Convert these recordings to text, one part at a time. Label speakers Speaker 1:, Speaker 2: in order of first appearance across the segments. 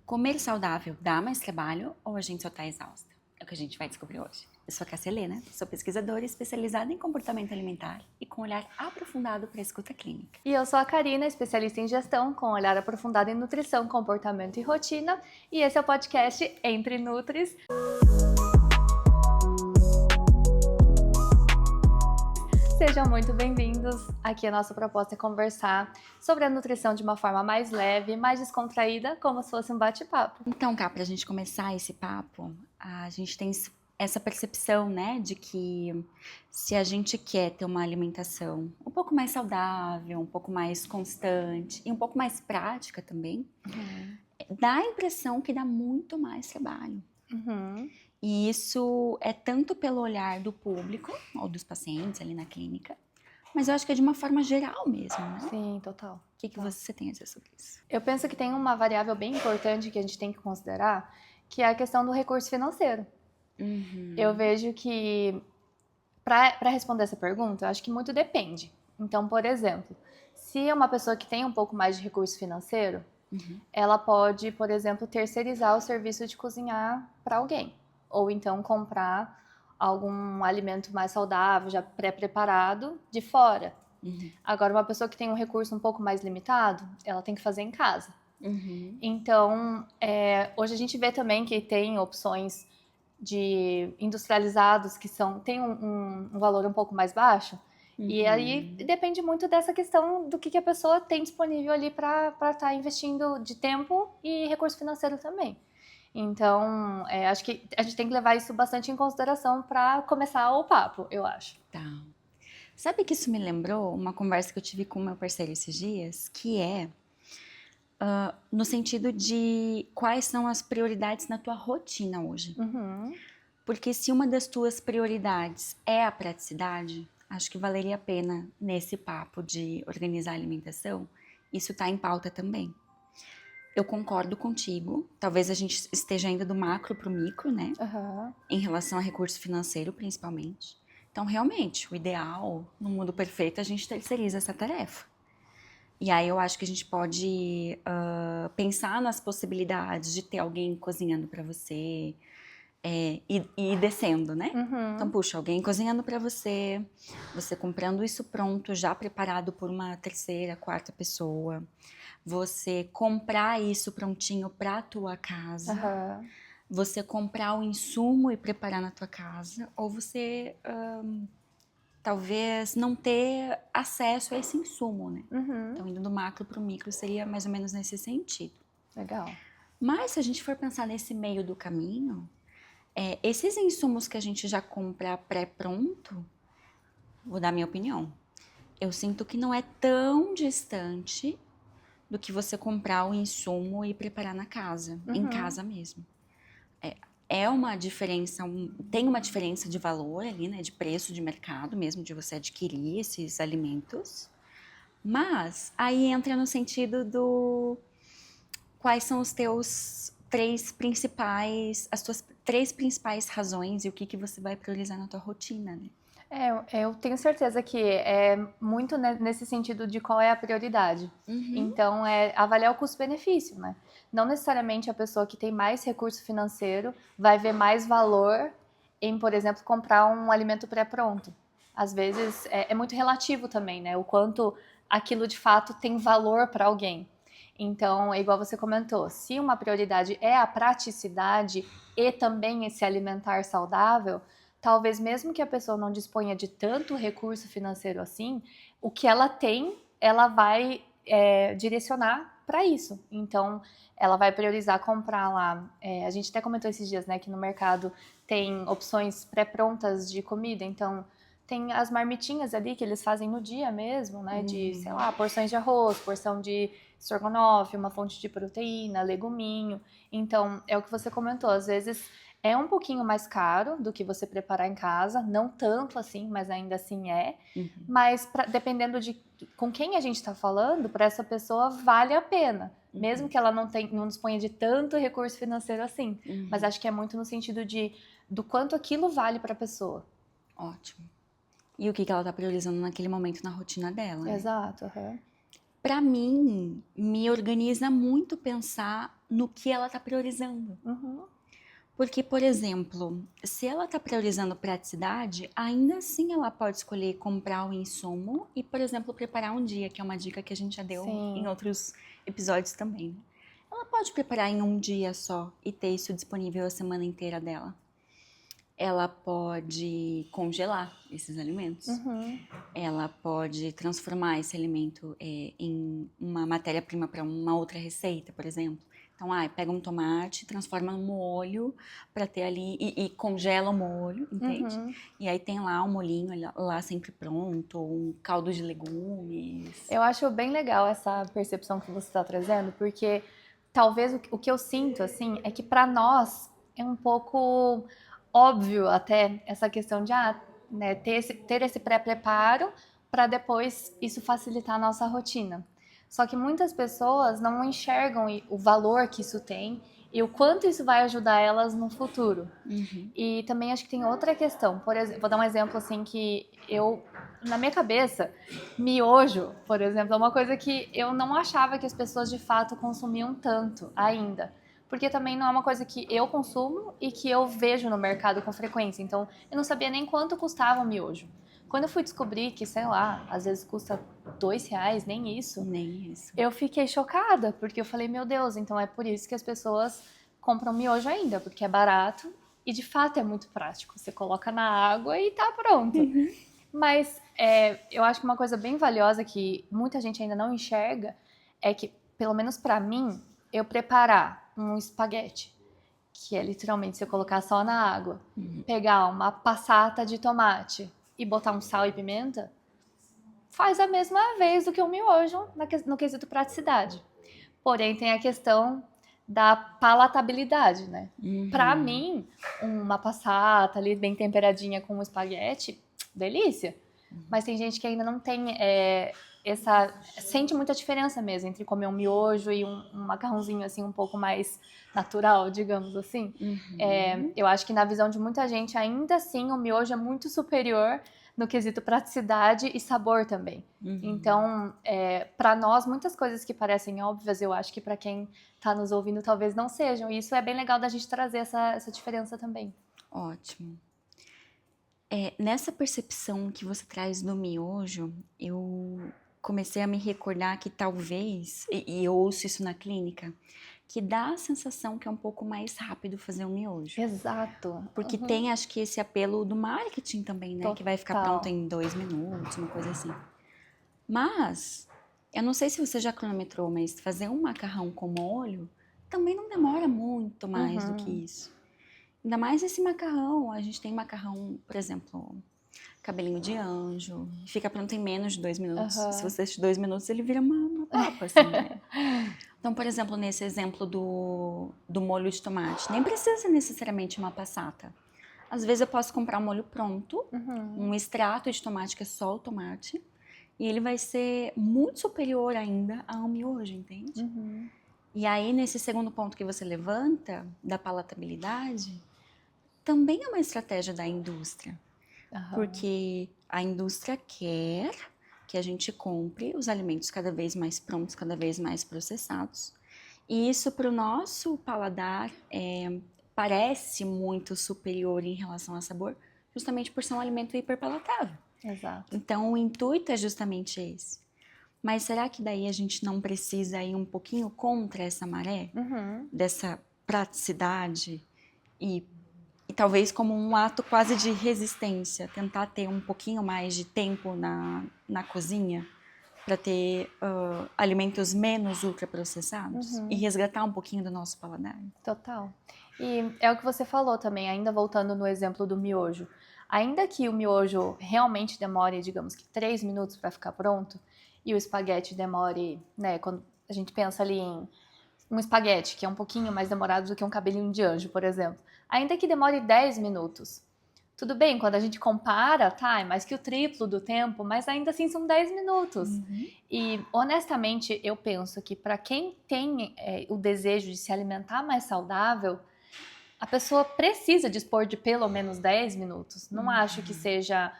Speaker 1: Comer saudável dá mais trabalho ou a gente só tá exausta? É o que a gente vai descobrir hoje. Eu sou a Cássia Helena, sou pesquisadora especializada em comportamento alimentar e com olhar aprofundado para a escuta clínica.
Speaker 2: E eu sou a Karina, especialista em gestão, com olhar aprofundado em nutrição, comportamento e rotina. E esse é o podcast Entre Nutris. Sejam muito bem-vindos. Aqui a nossa proposta é conversar sobre a nutrição de uma forma mais leve, mais descontraída, como se fosse um bate-papo.
Speaker 1: Então, cá, pra gente começar esse papo, a gente tem essa percepção, né, de que se a gente quer ter uma alimentação um pouco mais saudável, um pouco mais constante e um pouco mais prática também, dá a impressão que dá muito mais trabalho. E isso é tanto pelo olhar do público, ou dos pacientes ali na clínica, mas eu acho que é de uma forma geral mesmo, né?
Speaker 2: Sim, total.
Speaker 1: O que você tem a dizer sobre isso?
Speaker 2: Eu penso que tem uma variável bem importante que a gente tem que considerar, que é a questão do recurso financeiro. Eu vejo que, para responder essa pergunta, eu acho que muito depende. Então, por exemplo, se é uma pessoa que tem um pouco mais de recurso financeiro, ela pode, por exemplo, terceirizar o serviço de cozinhar para alguém. Ou então comprar algum alimento mais saudável, já pré-preparado, de fora. Agora, uma pessoa que tem um recurso um pouco mais limitado, ela tem que fazer em casa. Então, hoje a gente vê também que tem opções de industrializados que têm um valor um pouco mais baixo. E aí depende muito dessa questão do que a pessoa tem disponível ali para estar investindo de tempo e recurso financeiro também. Então, acho que a gente tem que levar isso bastante em consideração para começar o papo, eu acho.
Speaker 1: Tá. Sabe que isso me lembrou uma conversa que eu tive com o meu parceiro esses dias, que é no sentido de quais são as prioridades na tua rotina hoje. Porque se uma das tuas prioridades é a praticidade, acho que valeria a pena, nesse papo de organizar a alimentação, isso tá em pauta também. Eu concordo contigo, talvez a gente esteja indo do macro pro micro, né? Em relação a recurso financeiro, principalmente. Então, realmente, o ideal, no mundo perfeito, a gente terceiriza essa tarefa. E aí eu acho que a gente pode pensar nas possibilidades de ter alguém cozinhando para você e ir descendo, né? Então, puxa, alguém cozinhando para você, você comprando isso pronto, já preparado por uma terceira, quarta pessoa, você comprar isso prontinho para a tua casa, você comprar o insumo e preparar na tua casa, ou você talvez não ter acesso a esse insumo, né? Então, indo do macro para o micro seria mais ou menos nesse sentido.
Speaker 2: Legal.
Speaker 1: Mas se a gente for pensar nesse meio do caminho, esses insumos que a gente já compra pré-pronto, vou dar minha opinião, eu sinto que não é tão distante do que você comprar o insumo e preparar na casa, em casa mesmo. É uma diferença, tem uma diferença de valor ali, né, de preço de mercado mesmo, de você adquirir esses alimentos, mas aí entra no sentido do quais são os teus as tuas três principais razões e o que você vai priorizar na tua rotina, né?
Speaker 2: Eu tenho certeza que é muito nesse sentido de qual é a prioridade. Então, é avaliar o custo-benefício, né? Não necessariamente a pessoa que tem mais recurso financeiro vai ver mais valor em, por exemplo, comprar um alimento pré-pronto. Às vezes, é muito relativo também, né? O quanto aquilo de fato tem valor para alguém. Então, é igual você comentou, se uma prioridade é a praticidade e também se alimentar saudável, talvez mesmo que a pessoa não disponha de tanto recurso financeiro assim, o que ela tem, ela vai direcionar para isso. Então, ela vai priorizar comprar lá. A gente até comentou esses dias, né, que no mercado tem opções pré-prontas de comida. Então, tem as marmitinhas ali que eles fazem no dia mesmo, né, de, sei lá, porções de arroz, porção de estrogonofe, uma fonte de proteína, leguminho. Então, é o que você comentou, às vezes é um pouquinho mais caro do que você preparar em casa, não tanto assim, mas ainda assim é. Mas dependendo de com quem a gente está falando, para essa pessoa vale a pena, mesmo que ela não disponha de tanto recurso financeiro assim. Mas acho que é muito no sentido do quanto aquilo vale para a pessoa.
Speaker 1: Ótimo. E o que ela está priorizando naquele momento na rotina dela, né?
Speaker 2: Exato.
Speaker 1: para mim, me organiza muito pensar no que ela está priorizando. Porque, por exemplo, se ela está priorizando praticidade, ainda assim ela pode escolher comprar o insumo e, por exemplo, preparar um dia, que é uma dica que a gente já deu em outros episódios também. Né? Ela pode preparar em um dia só e ter isso disponível a semana inteira dela. Ela pode congelar esses alimentos. Ela pode transformar esse alimento em uma matéria-prima para uma outra receita, por exemplo. Então, pega um tomate, transforma no molho para ter ali e congela o molho, entende? E aí tem lá um molhinho lá sempre pronto, um caldo de legumes.
Speaker 2: Eu acho bem legal essa percepção que você está trazendo, porque talvez o que eu sinto, assim, é que para nós é um pouco óbvio até essa questão de né, ter esse pré-preparo para depois isso facilitar a nossa rotina. Só que muitas pessoas não enxergam o valor que isso tem e o quanto isso vai ajudar elas no futuro. E também acho que tem outra questão. Por exemplo, vou dar um exemplo assim que na minha cabeça, miojo, por exemplo, é uma coisa que eu não achava que as pessoas de fato consumiam tanto ainda. Porque também não é uma coisa que eu consumo e que eu vejo no mercado com frequência. Então, eu não sabia nem quanto custava o miojo. Quando eu fui descobrir que, sei lá, às vezes custa R$2, nem isso. Eu fiquei chocada, porque eu falei, meu Deus, então é por isso que as pessoas compram miojo ainda, porque é barato e de fato é muito prático. Você coloca na água e tá pronto. Mas eu acho que uma coisa bem valiosa que muita gente ainda não enxerga é que, pelo menos pra mim, eu preparar um espaguete, que é literalmente você colocar só na água, pegar uma passata de tomate e botar um sal e pimenta, faz a mesma vez do que o miojo no quesito praticidade. Porém, tem a questão da palatabilidade, né? Pra mim, uma passata ali bem temperadinha com um espaguete, delícia. Mas tem gente que ainda não tem sente muita diferença mesmo entre comer um miojo e um macarrãozinho assim um pouco mais natural, digamos assim. Eu acho que na visão de muita gente, ainda assim, o miojo é muito superior no quesito praticidade e sabor também. Então, para nós, muitas coisas que parecem óbvias, eu acho que para quem está nos ouvindo talvez não sejam. E isso é bem legal da gente trazer essa diferença também.
Speaker 1: Ótimo. Nessa percepção que você traz do miojo, eu comecei a me recordar que talvez, e eu ouço isso na clínica, que dá a sensação que é um pouco mais rápido fazer um miojo.
Speaker 2: Exato.
Speaker 1: Porque tem, acho que, esse apelo do marketing também, né?
Speaker 2: Total.
Speaker 1: Que vai ficar pronto em 2 minutos, uma coisa assim. Mas, eu não sei se você já cronometrou, mas fazer um macarrão com molho também não demora muito mais do que isso. Ainda mais esse macarrão. A gente tem macarrão, por exemplo, cabelinho de anjo. Fica pronto em menos de 2 minutos. Se você deixa 2 minutos, ele vira uma papa, assim, né? Então, por exemplo, nesse exemplo do molho de tomate, nem precisa ser necessariamente uma passata. Às vezes eu posso comprar um molho pronto, um extrato de tomate que é só o tomate, e ele vai ser muito superior ainda a um miojo, entende? E aí, nesse segundo ponto que você levanta, da palatabilidade, também é uma estratégia da indústria. Porque a indústria quer que a gente compre os alimentos cada vez mais prontos, cada vez mais processados. E isso, para o nosso paladar, parece muito superior em relação ao sabor, justamente por ser um alimento hiperpalatável.
Speaker 2: Exato.
Speaker 1: Então, o intuito é justamente esse. Mas será que daí a gente não precisa ir um pouquinho contra essa maré? Dessa praticidade e talvez como um ato quase de resistência, tentar ter um pouquinho mais de tempo na cozinha para ter alimentos menos ultraprocessados e resgatar um pouquinho do nosso paladar.
Speaker 2: Total. E é o que você falou também, ainda voltando no exemplo do miojo. Ainda que o miojo realmente demore, digamos que 3 minutos para ficar pronto, e o espaguete demore, né, quando a gente pensa ali em um espaguete, que é um pouquinho mais demorado do que um cabelinho de anjo, por exemplo. Ainda que demore 10 minutos. Tudo bem, quando a gente compara, tá, é mais que o triplo do tempo, mas ainda assim são 10 minutos. E, honestamente, eu penso que para quem tem o desejo de se alimentar mais saudável, a pessoa precisa dispor de pelo menos 10 minutos. Não acho que seja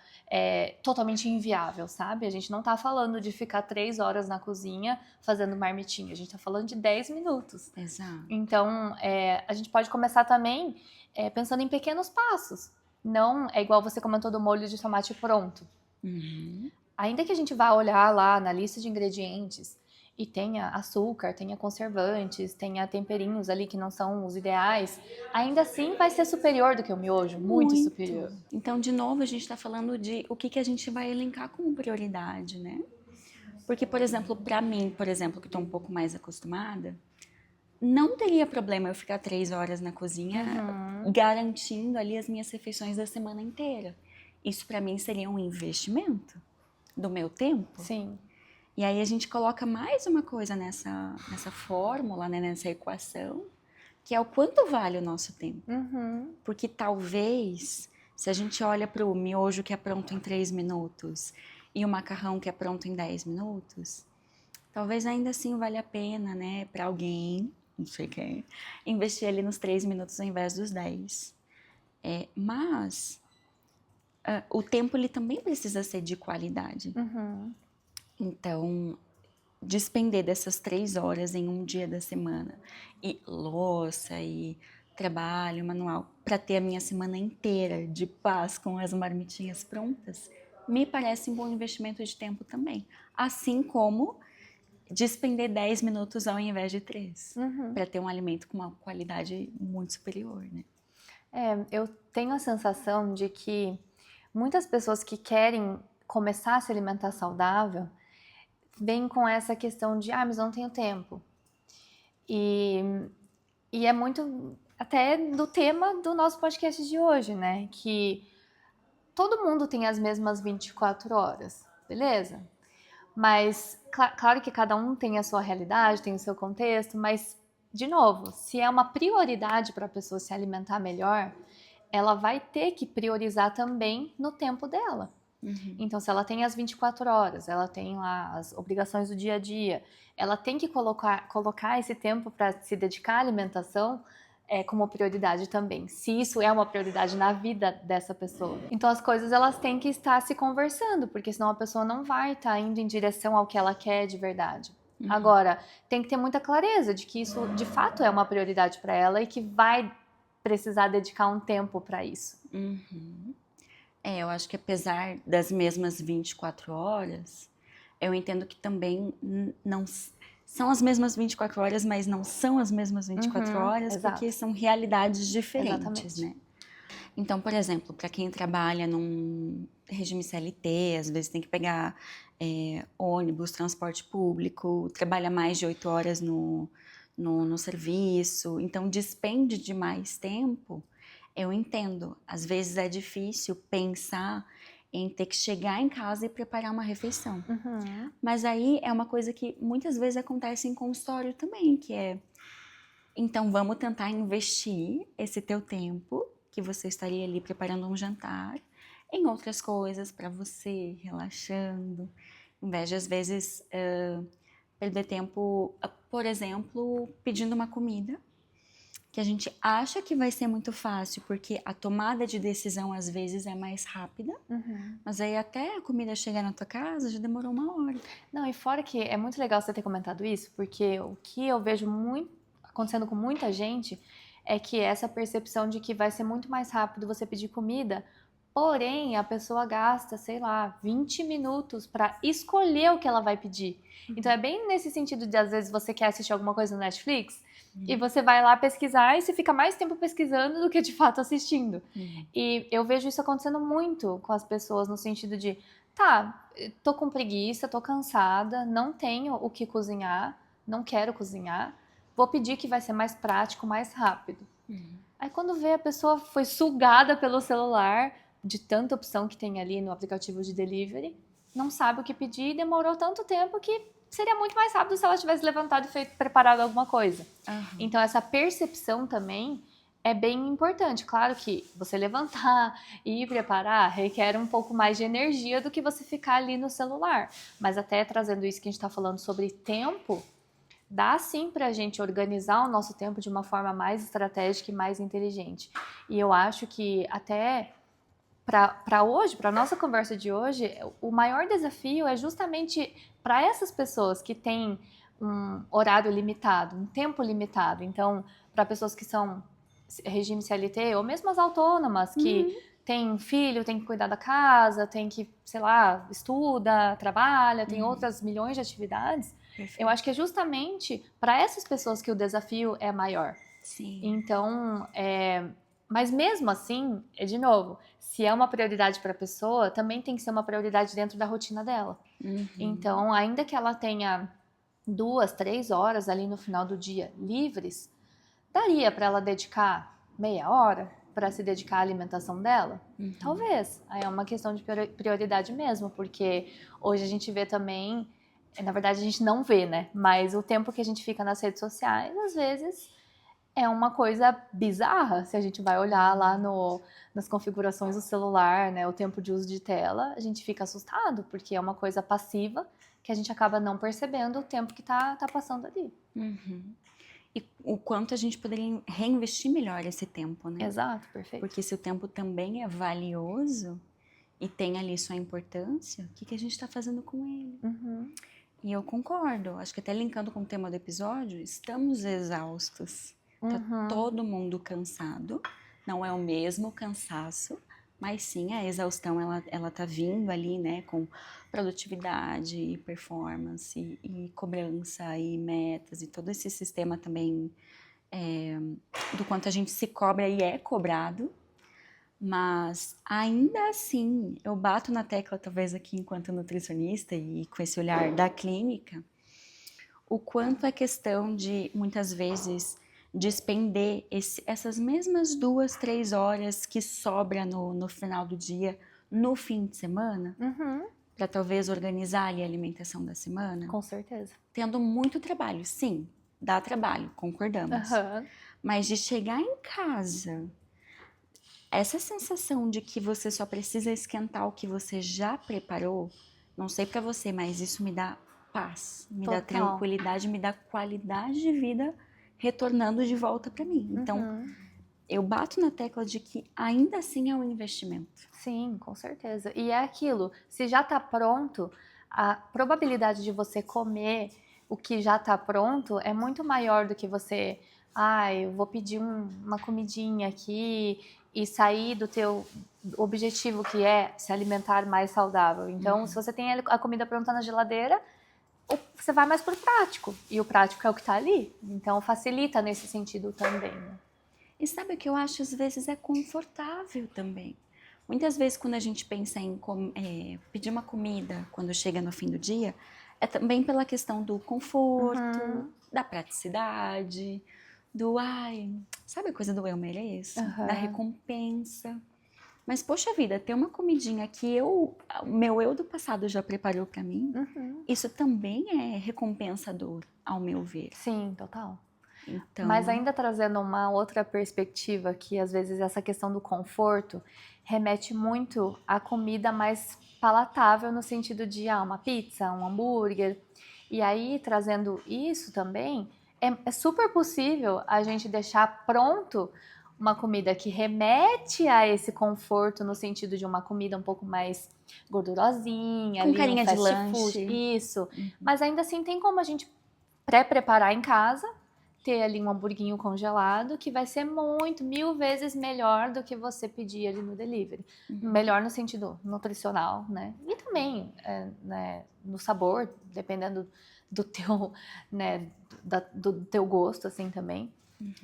Speaker 2: totalmente inviável, sabe? A gente não tá falando de ficar 3 horas na cozinha fazendo marmitinha, a gente tá falando de 10 minutos.
Speaker 1: Exato.
Speaker 2: Então, a gente pode começar também pensando em pequenos passos. Não é igual você comentou do molho de tomate pronto.
Speaker 1: Uhum.
Speaker 2: Ainda que a gente vá olhar lá na lista de ingredientes e tenha açúcar, tenha conservantes, tenha temperinhos ali que não são os ideais, ainda assim vai ser superior do que o miojo, muito superior.
Speaker 1: Então, de novo, a gente está falando de o que a gente vai elencar como prioridade, né? Porque, por exemplo, para mim, que estou um pouco mais acostumada, não teria problema eu ficar 3 horas na cozinha garantindo ali as minhas refeições da semana inteira. Isso para mim seria um investimento do meu tempo.
Speaker 2: Sim.
Speaker 1: E aí a gente coloca mais uma coisa nessa fórmula, né, nessa equação, que é o quanto vale o nosso tempo. Porque talvez, se a gente olha para o miojo que é pronto em 3 minutos e o macarrão que é pronto em 10 minutos, talvez ainda assim valha a pena, né, para alguém, não sei quem, investir ali nos 3 minutos ao invés dos 10. Mas o tempo ele também precisa ser de qualidade. Então, despender dessas 3 horas em um dia da semana e louça e trabalho manual para ter a minha semana inteira de paz com as marmitinhas prontas, me parece um bom investimento de tempo também. Assim como despender 10 minutos ao invés de 3, para ter um alimento com uma qualidade muito superior, né?
Speaker 2: Eu tenho a sensação de que muitas pessoas que querem começar a se alimentar saudável vêm com essa questão de, mas eu não tenho tempo. E é muito até do tema do nosso podcast de hoje, né? Que todo mundo tem as mesmas 24 horas, beleza? Mas, claro que cada um tem a sua realidade, tem o seu contexto, mas, de novo, se é uma prioridade para a pessoa se alimentar melhor, ela vai ter que priorizar também no tempo dela. Então, se ela tem as 24 horas, ela tem lá as obrigações do dia a dia, ela tem que colocar esse tempo para se dedicar à alimentação como prioridade também, se isso é uma prioridade na vida dessa pessoa. Então, as coisas elas têm que estar se conversando, porque senão a pessoa não vai estar indo em direção ao que ela quer de verdade. Agora, tem que ter muita clareza de que isso de fato é uma prioridade para ela e que vai precisar dedicar um tempo para isso.
Speaker 1: Eu acho que apesar das mesmas 24 horas, eu entendo que também não são as mesmas 24 horas, mas não são as mesmas 24 horas,
Speaker 2: exato.
Speaker 1: porque são realidades diferentes,
Speaker 2: Exatamente.
Speaker 1: né? Então, por exemplo, para quem trabalha num regime CLT, às vezes tem que pegar ônibus, transporte público, trabalha mais de 8 horas no serviço, então despende de mais tempo. Eu entendo, às vezes é difícil pensar em ter que chegar em casa e preparar uma refeição. Mas aí é uma coisa que muitas vezes acontece em consultório também, que é, então vamos tentar investir esse teu tempo, que você estaria ali preparando um jantar, em outras coisas para você, relaxando, em vez de às vezes perder tempo, por exemplo, pedindo uma comida, que a gente acha que vai ser muito fácil, porque a tomada de decisão às vezes é mais rápida, mas aí até a comida chegar na tua casa já demorou 1 hora.
Speaker 2: Não, e fora que é muito legal você ter comentado isso, porque o que eu vejo muito acontecendo com muita gente é que essa percepção de que vai ser muito mais rápido você pedir comida, porém a pessoa gasta, sei lá, 20 minutos para escolher o que ela vai pedir. Então é bem nesse sentido de às vezes você quer assistir alguma coisa no Netflix e você vai lá pesquisar e você fica mais tempo pesquisando do que de fato assistindo. E eu vejo isso acontecendo muito com as pessoas no sentido de, tô com preguiça, tô cansada, não tenho o que cozinhar, não quero cozinhar, vou pedir que vai ser mais prático, mais rápido. Aí quando vê a pessoa foi sugada pelo celular, de tanta opção que tem ali no aplicativo de delivery, não sabe o que pedir e demorou tanto tempo que seria muito mais rápido se ela tivesse levantado e preparado alguma coisa. Então essa percepção também é bem importante. Claro que você levantar e preparar requer um pouco mais de energia do que você ficar ali no celular. Mas até trazendo isso que a gente está falando sobre tempo, dá sim para a gente organizar o nosso tempo de uma forma mais estratégica e mais inteligente. E eu acho que até para hoje, para nossa conversa de hoje, o maior desafio é justamente para essas pessoas que têm um horário limitado, um tempo limitado. Então, para pessoas que são regime CLT, ou mesmo as autônomas que têm filho, tem que cuidar da casa, tem que, sei lá, estuda, trabalha, tem outras milhões de atividades.
Speaker 1: Perfeito.
Speaker 2: Eu acho que é justamente para essas pessoas que o desafio é maior.
Speaker 1: Sim.
Speaker 2: Então, mas mesmo assim, de novo, se é uma prioridade para a pessoa, também tem que ser uma prioridade dentro da rotina dela. Então, ainda que ela tenha 2, 3 horas ali no final do dia livres, daria para ela dedicar meia hora para se dedicar à alimentação dela? Talvez. Aí é uma questão de prioridade mesmo, porque hoje a gente vê também, na verdade a gente não vê, né? Mas o tempo que a gente fica nas redes sociais, às vezes é uma coisa bizarra. Se a gente vai olhar lá nas configurações do celular, né, o tempo de uso de tela, a gente fica assustado, porque é uma coisa passiva que a gente acaba não percebendo o tempo que tá passando ali.
Speaker 1: E o quanto a gente poderia reinvestir melhor esse tempo, né?
Speaker 2: Exato, perfeito.
Speaker 1: Porque se o tempo também é valioso e tem ali sua importância, o que a gente está fazendo com ele? E eu concordo, acho que até linkando com o tema do episódio, estamos exaustos. Tá todo mundo cansado, não é o mesmo cansaço, mas sim a exaustão, ela tá vindo ali, né, com produtividade e performance e cobrança e metas e todo esse sistema também do quanto a gente se cobra e é cobrado, mas ainda assim eu bato na tecla, talvez aqui enquanto nutricionista e com esse olhar da clínica, o quanto é questão de muitas vezes despender essas mesmas 2, 3 horas que sobra no final do dia, no fim de semana, para talvez organizar ali a alimentação da semana.
Speaker 2: Com certeza.
Speaker 1: Tendo muito trabalho, sim, dá trabalho, concordamos. Mas de chegar em casa, essa sensação de que você só precisa esquentar o que você já preparou, não sei para você, mas isso me dá paz, me dá tranquilidade, me dá qualidade de vida retornando de volta para mim. Então, eu bato na tecla de que ainda assim é um investimento.
Speaker 2: Sim, com certeza. E é aquilo, se já tá pronto, a probabilidade de você comer o que já tá pronto é muito maior do que você, eu vou pedir uma comidinha aqui e sair do teu objetivo, que é se alimentar mais saudável. Então, se você tem a comida pronta na geladeira, você vai mais pro prático, e o prático é o que tá ali. Então, facilita nesse sentido também, né?
Speaker 1: E sabe o que eu acho? Às vezes é confortável também. Muitas vezes quando a gente pensa em pedir uma comida quando chega no fim do dia, é também pela questão do conforto, da praticidade, sabe a coisa do eu mereço? Da recompensa. Mas, poxa vida, ter uma comidinha que o meu eu do passado já preparou pra mim, isso também é recompensador, ao meu ver.
Speaker 2: Sim, total.
Speaker 1: Então...
Speaker 2: Mas ainda trazendo uma outra perspectiva, que às vezes essa questão do conforto remete muito à comida mais palatável, no sentido de uma pizza, um hambúrguer. E aí, trazendo isso também, é super possível a gente deixar pronto uma comida que remete a esse conforto, no sentido de uma comida um pouco mais gordurosinha,
Speaker 1: com
Speaker 2: ali,
Speaker 1: carinha
Speaker 2: um fast
Speaker 1: de lanche.
Speaker 2: food. Isso. Mas ainda assim tem como a gente pré-preparar em casa, ter ali um hamburguinho congelado, que vai ser muito, 1000 vezes melhor do que você pedir ali no delivery. Melhor no sentido nutricional, né? E também né, no sabor, dependendo do teu, né, do teu gosto, assim, também.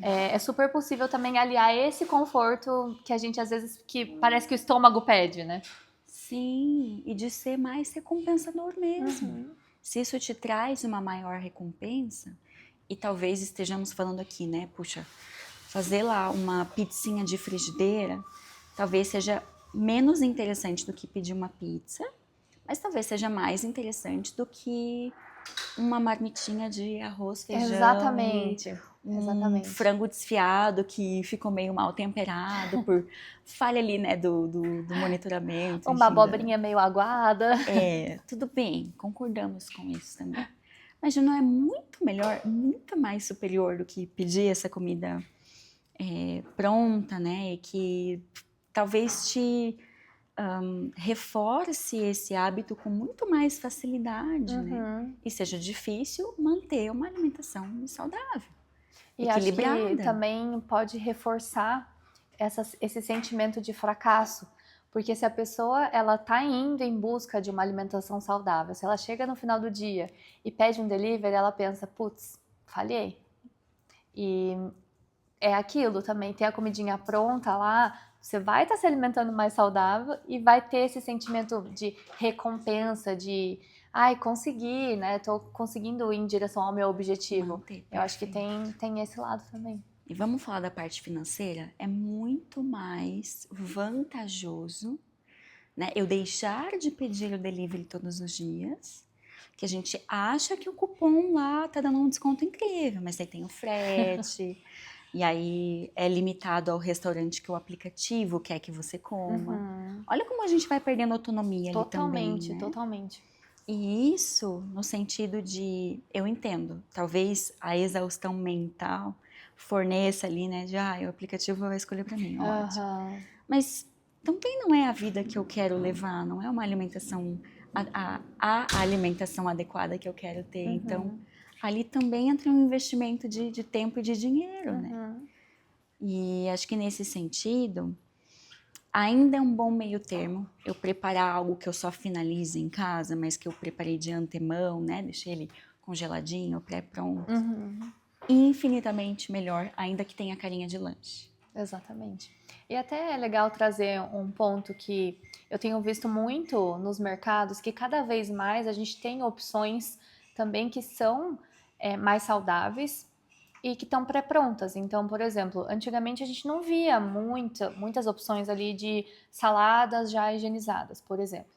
Speaker 2: É super possível também aliar esse conforto que a gente, às vezes, que parece que o estômago pede, né?
Speaker 1: Sim, e de ser mais recompensador mesmo. Se isso te traz uma maior recompensa, e talvez estejamos falando aqui, né? Puxa, fazer lá uma pizzinha de frigideira, talvez seja menos interessante do que pedir uma pizza, mas talvez seja mais interessante do que uma marmitinha de arroz, feijão.
Speaker 2: Exatamente.
Speaker 1: Um frango desfiado que ficou meio mal temperado por falha ali, né, do monitoramento.
Speaker 2: Uma abobrinha meio aguada.
Speaker 1: Tudo bem, concordamos com isso também. Mas já não é muito melhor, muito mais superior do que pedir essa comida pronta, né, e que talvez te reforce esse hábito com muito mais facilidade, né?
Speaker 2: Uhum.
Speaker 1: E seja difícil manter uma alimentação saudável,
Speaker 2: E acho que
Speaker 1: equilibrada.
Speaker 2: também pode reforçar esse sentimento de fracasso, porque se a pessoa ela tá indo em busca de uma alimentação saudável, se ela chega no final do dia e pede um delivery, ela pensa, putz, falhei. E é aquilo também, ter a comidinha pronta lá, você vai estar se alimentando mais saudável e vai ter esse sentimento de recompensa, de ai, consegui, né? Tô conseguindo ir em direção ao meu objetivo.
Speaker 1: Manter,
Speaker 2: Eu acho que
Speaker 1: perfeito.
Speaker 2: tem esse lado também.
Speaker 1: E vamos falar da parte financeira? É muito mais vantajoso, né, eu deixar de pedir o delivery todos os dias, que a gente acha que o cupom lá tá dando um desconto incrível, mas aí tem o frete, e aí é limitado ao restaurante que o aplicativo quer que você coma.
Speaker 2: Uhum.
Speaker 1: Olha como a gente vai perdendo autonomia ali também,
Speaker 2: Totalmente,
Speaker 1: né?
Speaker 2: totalmente.
Speaker 1: E isso no sentido de, eu entendo, talvez a exaustão mental forneça ali, né, de, o aplicativo vai escolher para mim, ótimo.
Speaker 2: Aham.
Speaker 1: Mas também não é a vida que eu quero levar, não é uma alimentação, a alimentação adequada que eu quero ter. Então,
Speaker 2: Uhum.
Speaker 1: ali também entra um investimento de tempo e de dinheiro, né?
Speaker 2: Uhum.
Speaker 1: E acho que nesse sentido, ainda é um bom meio termo eu preparar algo que eu só finalize em casa, mas que eu preparei de antemão, né? Deixei ele congeladinho, pré-pronto.
Speaker 2: Uhum.
Speaker 1: Infinitamente melhor, ainda que tenha carinha de lanche.
Speaker 2: Exatamente. E até é legal trazer um ponto que eu tenho visto muito nos mercados, que cada vez mais a gente tem opções também que são mais saudáveis e que estão pré-prontas. Então, por exemplo, antigamente a gente não via muitas opções ali de saladas já higienizadas, por exemplo.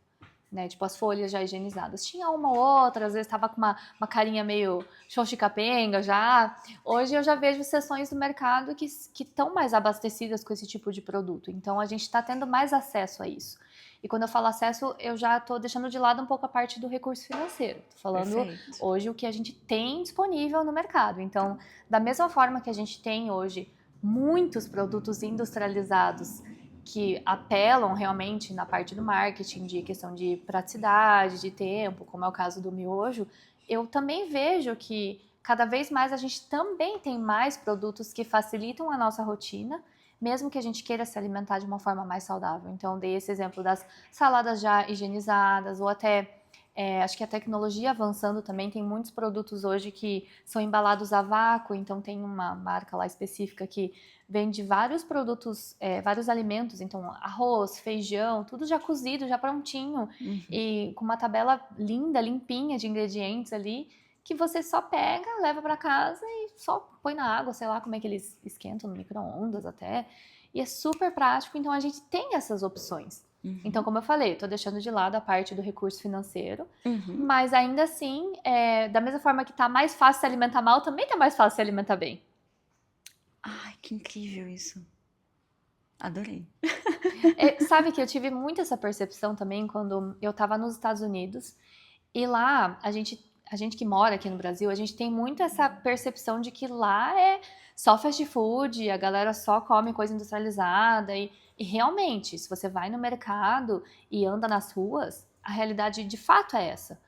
Speaker 2: Né, tipo as folhas já higienizadas. Tinha uma ou outra, às vezes estava com uma carinha meio xoxicapenga já. Hoje eu já vejo seções do mercado que estão mais abastecidas com esse tipo de produto. Então a gente está tendo mais acesso a isso. E quando eu falo acesso, eu já estou deixando de lado um pouco a parte do recurso financeiro. Estou falando
Speaker 1: Perfeito.
Speaker 2: hoje o que a gente tem disponível no mercado. Então, da mesma forma que a gente tem hoje muitos produtos industrializados que apelam realmente na parte do marketing, de questão de praticidade, de tempo, como é o caso do miojo, eu também vejo que cada vez mais a gente também tem mais produtos que facilitam a nossa rotina, mesmo que a gente queira se alimentar de uma forma mais saudável. Então, dei esse exemplo das saladas já higienizadas, ou até acho que a tecnologia avançando também, tem muitos produtos hoje que são embalados a vácuo, então tem uma marca lá específica que vende vários produtos, vários alimentos, então arroz, feijão, tudo já cozido, já prontinho, e com uma tabela linda, limpinha de ingredientes ali, que você só pega, leva para casa e só põe na água, sei lá como é que eles esquentam, no micro-ondas até, e é super prático, então a gente tem essas opções. Então, como eu falei, estou deixando de lado a parte do recurso financeiro, mas ainda assim, da mesma forma que está mais fácil se alimentar mal, também está mais fácil se alimentar bem.
Speaker 1: Ai, que incrível isso. Adorei.
Speaker 2: Sabe que eu tive muito essa percepção também quando eu estava nos Estados Unidos, e lá a gente que mora aqui no Brasil, a gente tem muito essa percepção de que lá é só fast food, a galera só come coisa industrializada, e realmente, se você vai no mercado e anda nas ruas, a realidade de fato é essa.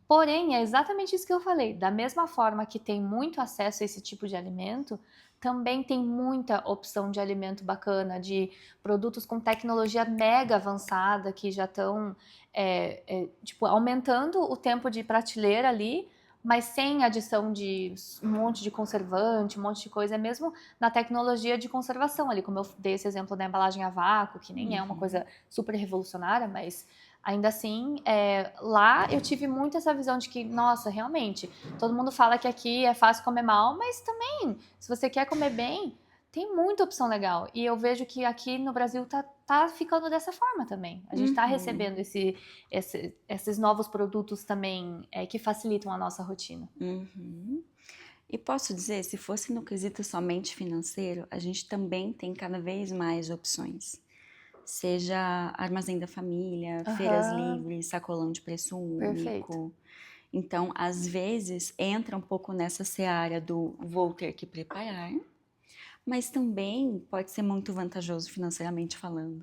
Speaker 2: Porém, é exatamente isso que eu falei. Da mesma forma que tem muito acesso a esse tipo de alimento, também tem muita opção de alimento bacana, de produtos com tecnologia mega avançada que já estão tipo, aumentando o tempo de prateleira ali, mas sem adição de um monte de conservante, um monte de coisa, mesmo na tecnologia de conservação ali, como eu dei esse exemplo da embalagem a vácuo, que nem é uma coisa super revolucionária, mas ainda assim, lá eu tive muito essa visão de que, nossa, realmente, todo mundo fala que aqui é fácil comer mal, mas também, se você quer comer bem, tem muita opção legal. E eu vejo que aqui no Brasil tá ficando dessa forma também. A gente tá recebendo esses novos produtos também que facilitam a nossa rotina.
Speaker 1: E posso dizer, se fosse no quesito somente financeiro, a gente também tem cada vez mais opções. Seja armazém da família, feiras livres, sacolão de preço único.
Speaker 2: Perfeito.
Speaker 1: Então, às vezes, entra um pouco nessa seara do vou ter que preparar, mas também pode ser muito vantajoso financeiramente falando,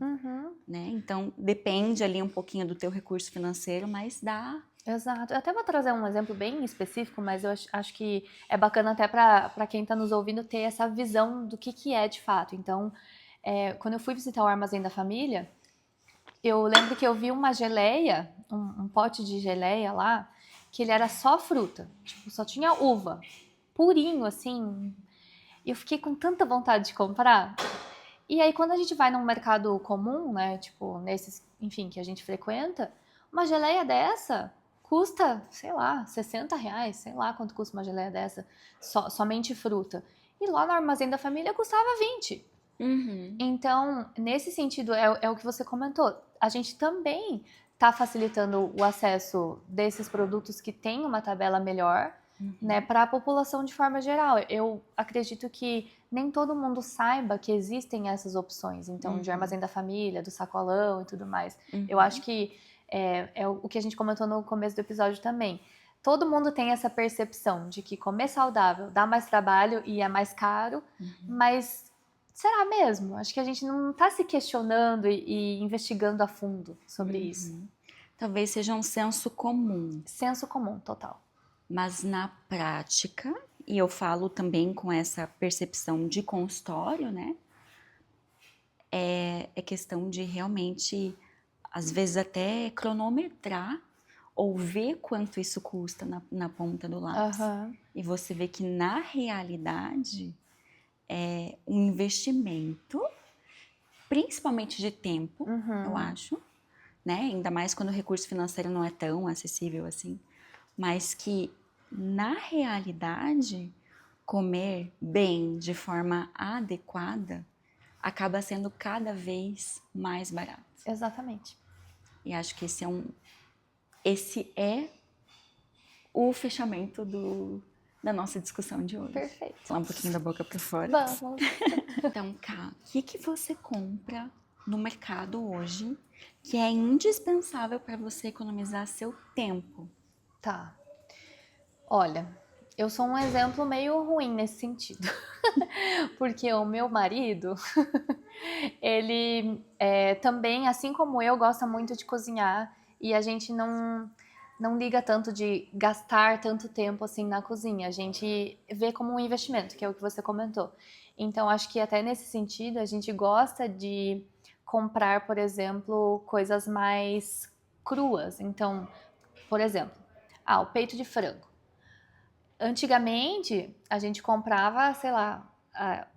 Speaker 1: né? Então, depende ali um pouquinho do teu recurso financeiro, mas dá.
Speaker 2: Exato. Eu até vou trazer um exemplo bem específico, mas eu acho que é bacana até para quem está nos ouvindo ter essa visão do que é de fato. Então, quando eu fui visitar o Armazém da Família, eu lembro que eu vi uma geleia, um pote de geleia lá, que ele era só fruta, tipo, só tinha uva, purinho, assim. E eu fiquei com tanta vontade de comprar. E aí, quando a gente vai num mercado comum, né, tipo, nesses, enfim, que a gente frequenta, uma geleia dessa custa, sei lá, R$ 60, sei lá quanto custa uma geleia dessa, somente fruta. E lá no Armazém da Família custava 20. Então, nesse sentido, é o que você comentou. A gente também está facilitando o acesso desses produtos que têm uma tabela melhor, né, para a população de forma geral. Eu acredito que nem todo mundo saiba que existem essas opções, então, de Armazém da Família, do sacolão e tudo mais. Eu acho que é o que a gente comentou no começo do episódio também. Todo mundo tem essa percepção de que comer saudável dá mais trabalho e é mais caro, mas será mesmo? Acho que a gente não está se questionando e investigando a fundo sobre isso.
Speaker 1: Talvez seja um senso comum.
Speaker 2: Senso comum, total.
Speaker 1: Mas na prática, e eu falo também com essa percepção de consultório, né? É questão de realmente, às vezes até cronometrar ou ver quanto isso custa na ponta do lápis. E você vê que na realidade é um investimento, principalmente de tempo, eu acho, né? Ainda mais quando o recurso financeiro não é tão acessível assim, mas que na realidade comer bem de forma adequada acaba sendo cada vez mais barato.
Speaker 2: Exatamente.
Speaker 1: E acho que esse é o fechamento da nossa discussão de hoje.
Speaker 2: Perfeito.
Speaker 1: Falar um pouquinho da boca para fora.
Speaker 2: Vamos.
Speaker 1: Então, Ká, o que você compra no mercado hoje que é indispensável para você economizar seu tempo?
Speaker 2: Tá. Olha, eu sou um exemplo meio ruim nesse sentido. Porque o meu marido, ele também, assim como eu, gosta muito de cozinhar e a gente não liga tanto de gastar tanto tempo assim na cozinha. A gente vê como um investimento, que é o que você comentou. Então, acho que até nesse sentido, a gente gosta de comprar, por exemplo, coisas mais cruas. Então, por exemplo, o peito de frango. Antigamente, a gente comprava, sei lá,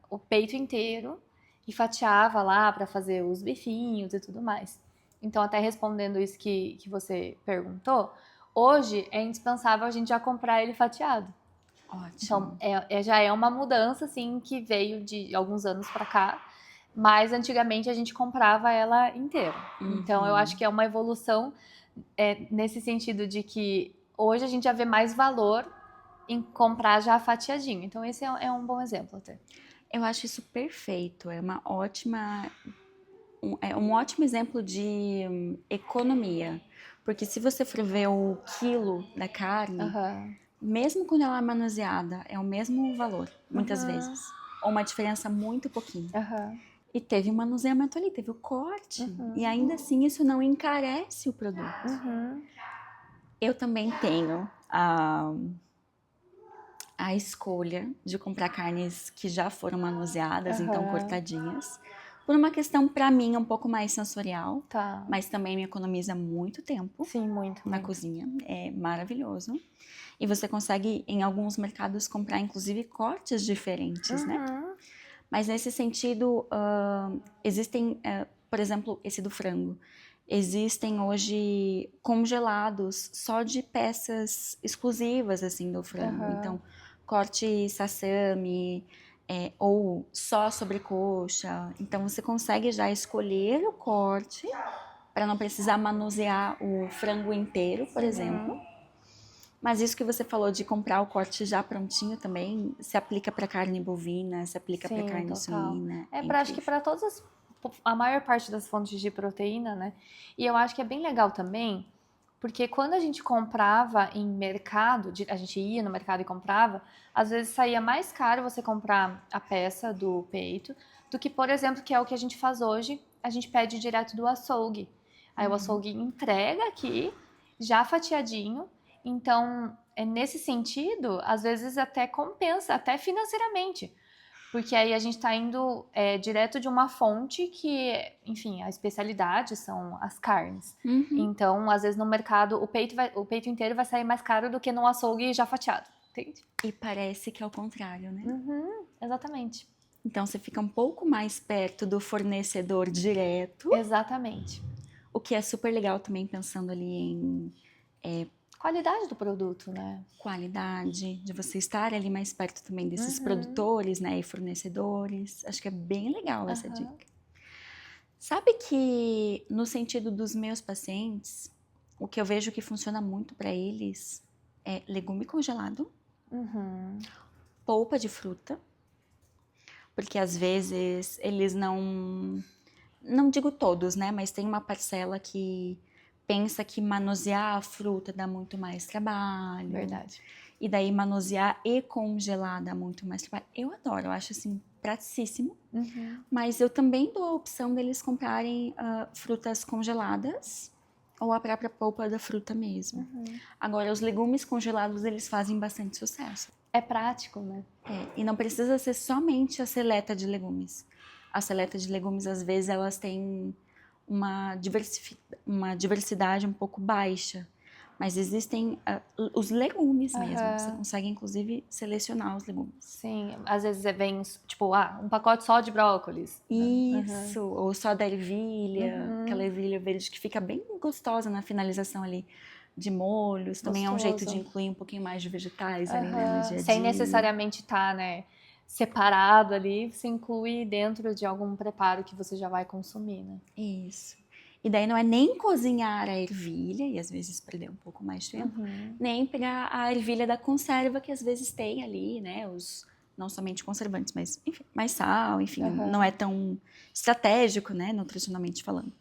Speaker 2: o peito inteiro e fatiava lá para fazer os bifinhos e tudo mais. Então, até respondendo isso que você perguntou, hoje é indispensável a gente já comprar ele fatiado.
Speaker 1: Ótimo.
Speaker 2: Então, já é uma mudança, assim, que veio de alguns anos para cá, mas antigamente a gente comprava ela inteira. Então, eu acho que é uma evolução nesse sentido de que hoje a gente já vê mais valor em comprar já fatiadinho. Então, esse é um bom exemplo até.
Speaker 1: Eu acho isso perfeito. É um ótimo exemplo de economia. Porque se você for ver o quilo da carne, mesmo quando ela é manuseada, é o mesmo valor, muitas vezes. Ou uma diferença muito pouquinho. E teve um manuseamento ali, teve o corte. E ainda assim, isso não encarece o produto. Eu também tenho a escolha de comprar carnes que já foram manuseadas, então cortadinhas. Por uma questão, para mim, um pouco mais sensorial. Mas também me economiza muito tempo.
Speaker 2: Sim, muito.
Speaker 1: Na cozinha. É maravilhoso. E você consegue, em alguns mercados, comprar, inclusive, cortes diferentes, né? Mas nesse sentido, existem, por exemplo, esse do frango. Existem hoje congelados só de peças exclusivas, assim, do frango. Então, corte sassami, ou só sobrecoxa. Então, você consegue já escolher o corte para não precisar manusear o frango inteiro, por exemplo. Mas isso que você falou de comprar o corte já prontinho também se aplica para carne bovina, se aplica para carne suína.
Speaker 2: Acho que para a maior parte das fontes de proteína, né? E eu acho que é bem legal também, Porque quando a gente comprava em mercado, a gente ia no mercado e comprava, às vezes saía mais caro você comprar a peça do peito do que, por exemplo, que é o que a gente faz hoje, a gente pede direto do açougue. Aí o açougue entrega aqui, já fatiadinho. Então, nesse sentido, às vezes até compensa, até financeiramente. Porque aí a gente está indo direto de uma fonte que, enfim, a especialidade são as carnes. Então, às vezes no mercado, o peito inteiro vai sair mais caro do que no açougue já fatiado, entende?
Speaker 1: E parece que é o contrário, né?
Speaker 2: Exatamente.
Speaker 1: Então você fica um pouco mais perto do fornecedor direto.
Speaker 2: Exatamente.
Speaker 1: O que é super legal também, pensando ali em
Speaker 2: qualidade do produto, né?
Speaker 1: Qualidade, de você estar ali mais perto também desses produtores, né, e fornecedores. Acho que é bem legal essa dica. Sabe que no sentido dos meus pacientes, o que eu vejo que funciona muito para eles é legume congelado, polpa de fruta, porque às vezes eles não digo todos, né, mas tem uma parcela que pensa que manusear a fruta dá muito mais trabalho.
Speaker 2: Verdade.
Speaker 1: E daí manusear e congelar dá muito mais trabalho. Eu adoro, eu acho assim praticíssimo. Mas eu também dou a opção deles comprarem frutas congeladas ou a própria polpa da fruta mesmo. Agora, os legumes congelados, eles fazem bastante sucesso.
Speaker 2: É prático, né?
Speaker 1: E não precisa ser somente a seleta de legumes. A seleta de legumes, às vezes, elas têm uma diversidade um pouco baixa. Mas existem os legumes mesmo. Você consegue, inclusive, selecionar os legumes.
Speaker 2: Sim, às vezes vem, tipo, um pacote só de brócolis.
Speaker 1: Isso, ou só da ervilha, aquela ervilha verde que fica bem gostosa na finalização ali de molhos. Também é um jeito de incluir um pouquinho mais de vegetais ali, né, no dia a dia.
Speaker 2: Sem necessariamente estar, né, separado ali, você inclui dentro de algum preparo que você já vai consumir, né?
Speaker 1: Isso. E daí não é nem cozinhar a ervilha, e às vezes perder um pouco mais de tempo, nem pegar a ervilha da conserva, que às vezes tem ali, né, não somente conservantes, mas enfim, mais sal, enfim, não é tão estratégico, né, nutricionalmente falando.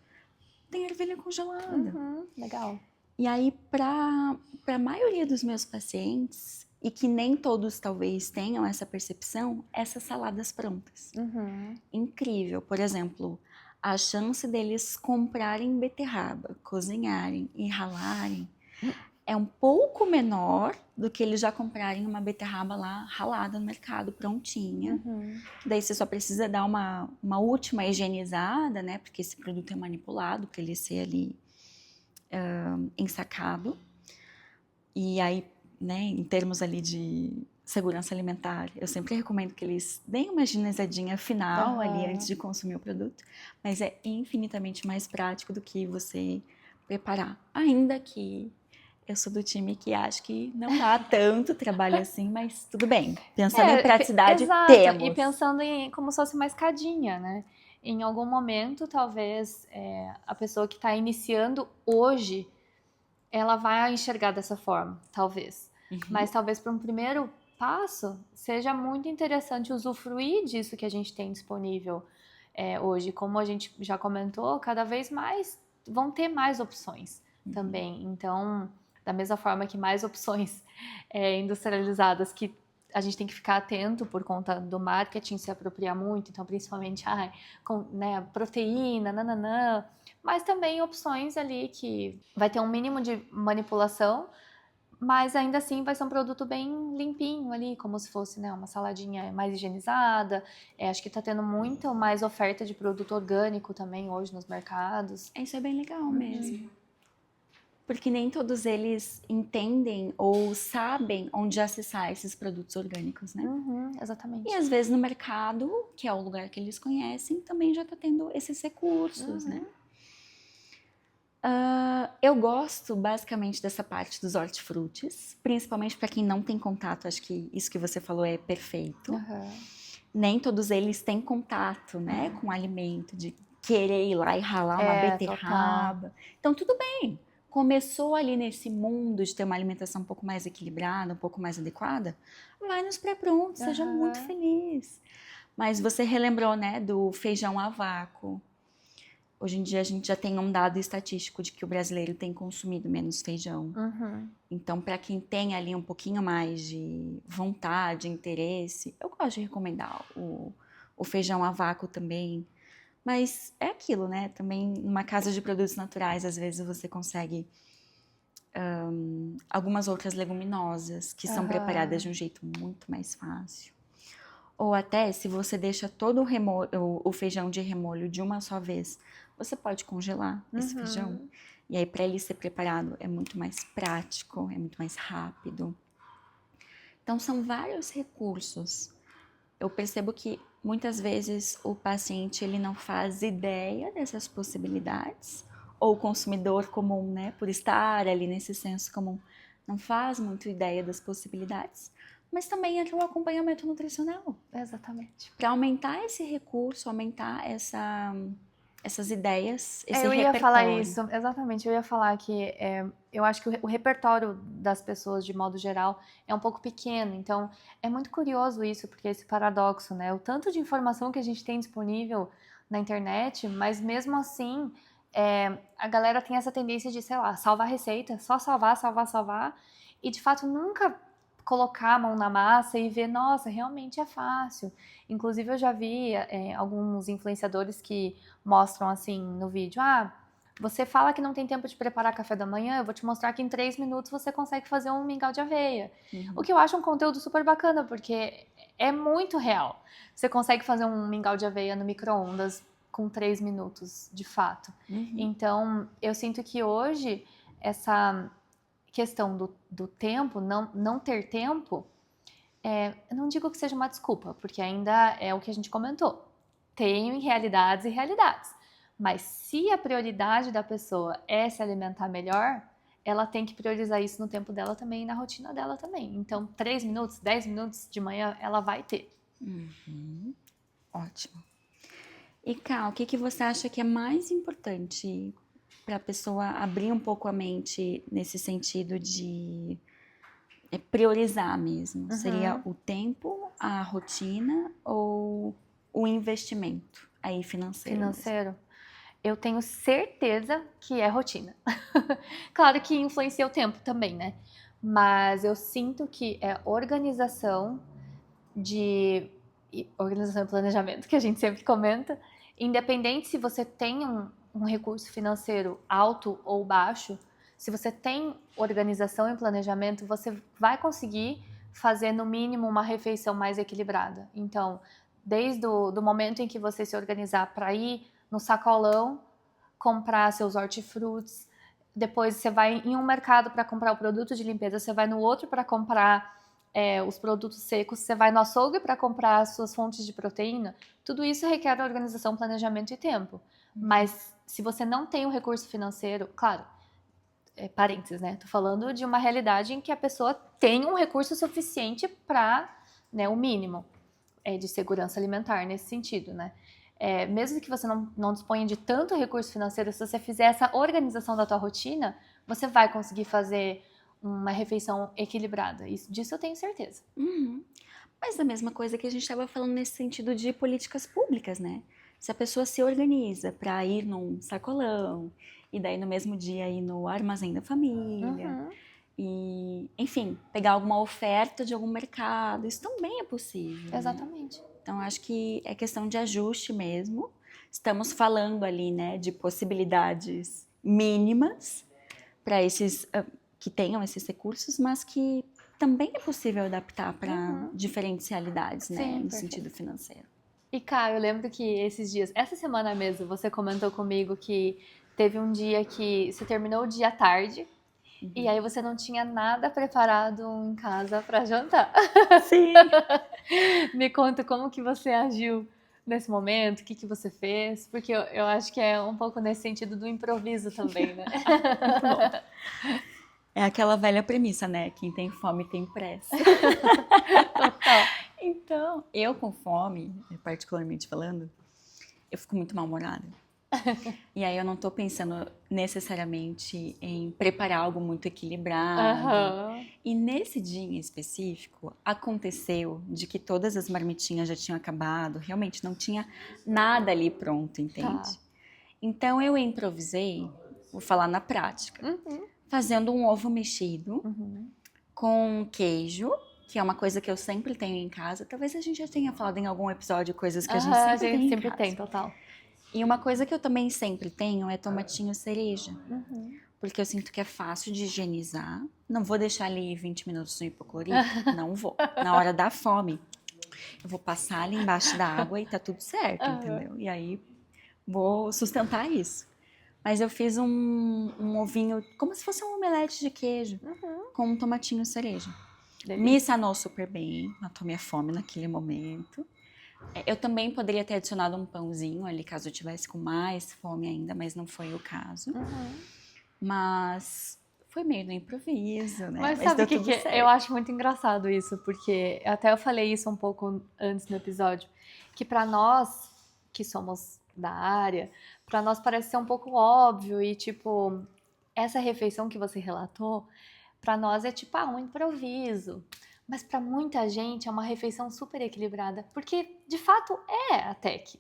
Speaker 1: Tem ervilha congelada.
Speaker 2: Legal.
Speaker 1: E aí, para a maioria dos meus pacientes, e que nem todos talvez tenham essa percepção, essas saladas prontas. Incrível. Por exemplo, a chance deles comprarem beterraba, cozinharem e ralarem é um pouco menor do que eles já comprarem uma beterraba lá ralada no mercado, prontinha. Daí você só precisa dar uma última higienizada, né? Porque esse produto é manipulado para ele ser ali ensacado. E aí, né, em termos ali de segurança alimentar, eu sempre recomendo que eles deem uma higienizadinha final ali antes de consumir o produto, mas é infinitamente mais prático do que você preparar. Ainda que eu sou do time que acha que não dá tanto trabalho assim, mas tudo bem. Pensando em praticidade,
Speaker 2: exato.
Speaker 1: temos.
Speaker 2: E pensando em como se fosse uma escadinha, né? Em algum momento, talvez, a pessoa que está iniciando hoje, ela vai enxergar dessa forma, talvez. Mas talvez para um primeiro passo, seja muito interessante usufruir disso que a gente tem disponível hoje. Como a gente já comentou, cada vez mais vão ter mais opções também. Então, da mesma forma que mais opções industrializadas que a gente tem que ficar atento por conta do marketing se apropriar muito, então principalmente proteína, nananã, mas também opções ali que vai ter um mínimo de manipulação, mas ainda assim vai ser um produto bem limpinho ali, como se fosse uma saladinha mais higienizada. Acho que está tendo muito mais oferta de produto orgânico também hoje nos mercados.
Speaker 1: Isso é bem legal mesmo. Porque nem todos eles entendem ou sabem onde acessar esses produtos orgânicos, né?
Speaker 2: Exatamente.
Speaker 1: E às vezes no mercado, que é o lugar que eles conhecem, também já está tendo esses recursos, né? Eu gosto basicamente dessa parte dos hortifrutis, principalmente para quem não tem contato. Acho que isso que você falou é perfeito. Nem todos eles têm contato, né, com o alimento, de querer ir lá e ralar uma beterraba. Total. Então tudo bem. Começou ali nesse mundo de ter uma alimentação um pouco mais equilibrada, um pouco mais adequada, vai nos pré-prontos, seja muito feliz. Mas você relembrou, né, do feijão a vácuo. Hoje em dia a gente já tem um dado estatístico de que o brasileiro tem consumido menos feijão. Então, para quem tem ali um pouquinho mais de vontade, interesse, eu gosto de recomendar o feijão a vácuo também. Mas é aquilo, né? Também numa casa de produtos naturais, às vezes você consegue algumas outras leguminosas que são preparadas de um jeito muito mais fácil. Ou até, se você deixa todo o feijão de remolho de uma só vez, você pode congelar esse feijão. E aí, para ele ser preparado, é muito mais prático, é muito mais rápido. Então, são vários recursos. Eu percebo que, muitas vezes, o paciente ele não faz ideia dessas possibilidades, ou o consumidor comum, né, por estar ali nesse senso comum, não faz muito ideia das possibilidades. Mas também entra o acompanhamento nutricional.
Speaker 2: Exatamente.
Speaker 1: Para aumentar esse recurso, aumentar essas ideias, esse
Speaker 2: Eu ia
Speaker 1: repertório.
Speaker 2: falar isso, exatamente. Eu ia falar que eu acho que o repertório das pessoas, de modo geral, é um pouco pequeno. Então, é muito curioso isso, porque esse paradoxo, né? O tanto de informação que a gente tem disponível na internet, mas mesmo assim, a galera tem essa tendência de, sei lá, salvar receita, só salvar, salvar, salvar, e de fato nunca colocar a mão na massa e ver, nossa, realmente é fácil. Inclusive, eu já vi alguns influenciadores que mostram assim no vídeo, você fala que não tem tempo de preparar café da manhã, eu vou te mostrar que em 3 minutos você consegue fazer um mingau de aveia. O que eu acho um conteúdo super bacana, porque é muito real. Você consegue fazer um mingau de aveia no micro-ondas com 3 minutos, de fato. Então, eu sinto que hoje, essa questão do tempo, não ter tempo, eu não digo que seja uma desculpa, porque ainda é o que a gente comentou. Tenho realidades e realidades. Mas se a prioridade da pessoa é se alimentar melhor, ela tem que priorizar isso no tempo dela também e na rotina dela também. Então, 3 minutos, 10 minutos de manhã, ela vai ter.
Speaker 1: Ótimo. E, Ká, o que você acha que é mais importante para a pessoa abrir um pouco a mente nesse sentido de priorizar mesmo? Seria o tempo, a rotina ou o investimento aí financeiro?
Speaker 2: Financeiro? Eu tenho certeza que é rotina. Claro que influencia o tempo também, né? Mas eu sinto que é organização e planejamento, que a gente sempre comenta, independente se você tem um recurso financeiro alto ou baixo, se você tem organização e planejamento, você vai conseguir fazer no mínimo uma refeição mais equilibrada. Então, desde o momento em que você se organizar para ir no sacolão, comprar seus hortifrutis, depois você vai em um mercado para comprar o produto de limpeza, você vai no outro para comprar os produtos secos, você vai no açougue para comprar as suas fontes de proteína, tudo isso requer organização, planejamento e tempo. Mas se você não tem o recurso financeiro, claro, parênteses, né? Tô falando de uma realidade em que a pessoa tem um recurso suficiente para, né, o mínimo de segurança alimentar nesse sentido, né? Mesmo que você não disponha de tanto recurso financeiro, se você fizer essa organização da tua rotina, você vai conseguir fazer uma refeição equilibrada. Disso eu tenho certeza.
Speaker 1: Mas a mesma coisa que a gente estava falando nesse sentido de políticas públicas, né? Se a pessoa se organiza para ir num sacolão, e daí no mesmo dia ir no armazém da família, e, enfim, pegar alguma oferta de algum mercado, isso também é possível.
Speaker 2: Exatamente.
Speaker 1: Né? Então, acho que é questão de ajuste mesmo. Estamos falando ali, né, de possibilidades mínimas para esses que tenham esses recursos, mas que também é possível adaptar para diferentes realidades, né, no sentido financeiro.
Speaker 2: E, Cá, eu lembro que essa semana mesmo, você comentou comigo que teve um dia que você terminou o dia tarde e aí você não tinha nada preparado em casa para jantar.
Speaker 1: Sim!
Speaker 2: Me conta como que você agiu nesse momento, o que você fez, porque eu acho que é um pouco nesse sentido do improviso também, né?
Speaker 1: Muito bom. É aquela velha premissa, né? Quem tem fome tem pressa.
Speaker 2: Total.
Speaker 1: Então, eu com fome, particularmente falando, eu fico muito mal-humorada. E aí eu não tô pensando necessariamente em preparar algo muito equilibrado. E nesse dia em específico, aconteceu de que todas as marmitinhas já tinham acabado, realmente não tinha nada ali pronto, entende? Então eu improvisei, vou falar na prática, fazendo um ovo mexido com queijo, que é uma coisa que eu sempre tenho em casa. Talvez a gente já tenha falado em algum episódio coisas que a gente sempre tem em casa.
Speaker 2: Tem, total.
Speaker 1: E uma coisa que eu também sempre tenho é tomatinho cereja. Porque eu sinto que é fácil de higienizar. Não vou deixar ali 20 minutos no hipoclorito. Não vou. Na hora da fome, eu vou passar ali embaixo da água e tá tudo certo, entendeu? E aí vou sustentar isso. Mas eu fiz um ovinho, como se fosse um omelete de queijo, com um tomatinho cereja. Delícia. Me sanou super bem, matou minha fome naquele momento. Eu também poderia ter adicionado um pãozinho ali, caso eu tivesse com mais fome ainda, mas não foi o caso. Mas foi meio no improviso, né?
Speaker 2: Mas sabe o que eu acho muito engraçado isso, porque até eu falei isso um pouco antes no episódio, que pra nós, que somos da área, pra nós parece ser um pouco óbvio e, tipo, essa refeição que você relatou, pra nós é tipo, um improviso. Mas pra muita gente é uma refeição super equilibrada, porque de fato até que,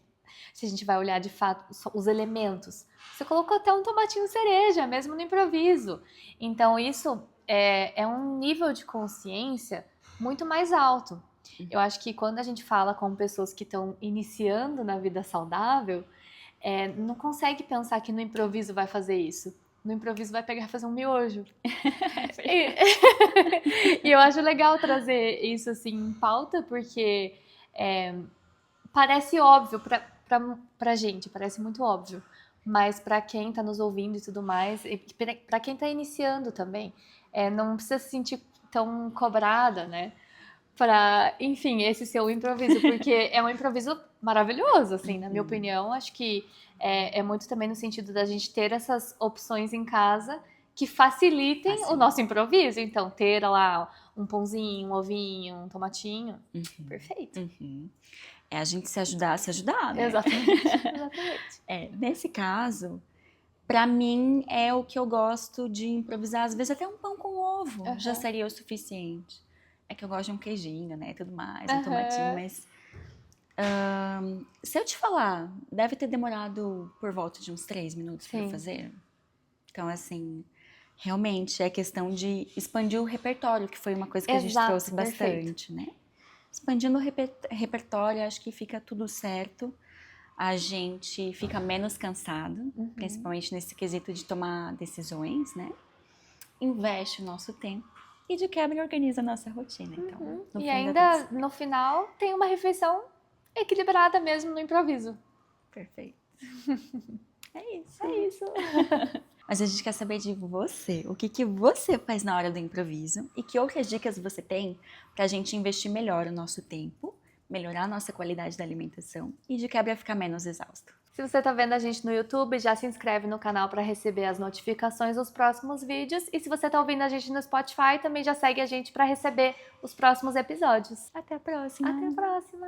Speaker 2: se a gente vai olhar de fato os elementos, você colocou até um tomatinho cereja, mesmo no improviso. Então isso é um nível de consciência muito mais alto. Eu acho que quando a gente fala com pessoas que estão iniciando na vida saudável, não consegue pensar que no improviso vai fazer isso. No improviso vai pegar e fazer um miojo. E eu acho legal trazer isso assim em pauta, porque parece óbvio pra gente, parece muito óbvio. Mas pra quem tá nos ouvindo e tudo mais, e pra quem tá iniciando também, não precisa se sentir tão cobrada, né? Pra, enfim, esse seu improviso, porque é um improviso maravilhoso, assim, na minha opinião. Acho que é muito também no sentido da gente ter essas opções em casa que facilitem o nosso improviso. Então, ter lá um pãozinho, um ovinho, um tomatinho, perfeito.
Speaker 1: É a gente se ajudar, né?
Speaker 2: Exatamente.
Speaker 1: Nesse caso, pra mim é o que eu gosto de improvisar. Às vezes até um pão com ovo já seria o suficiente. É que eu gosto de um queijinho, né, tudo mais, um tomatinho, mas... se eu te falar, deve ter demorado por volta de uns 3 minutos para fazer. Então, assim, realmente é questão de expandir o repertório, que foi uma coisa que a gente trouxe bastante, né? Expandindo o repertório, acho que fica tudo certo. A gente fica menos cansado, principalmente nesse quesito de tomar decisões, né? Investe o nosso tempo. E de quebra organiza a nossa rotina, então.
Speaker 2: E ainda, no final, tem uma refeição equilibrada mesmo no improviso.
Speaker 1: Perfeito. É isso. Mas a gente quer saber de você. O que você faz na hora do improviso? E que outras dicas você tem pra gente investir melhor o nosso tempo, melhorar a nossa qualidade da alimentação e de quebra ficar menos exausto.
Speaker 2: Se você tá vendo a gente no YouTube, já se inscreve no canal para receber as notificações dos próximos vídeos. E se você tá ouvindo a gente no Spotify, também já segue a gente para receber os próximos episódios.
Speaker 1: Até a próxima!
Speaker 2: Até a próxima!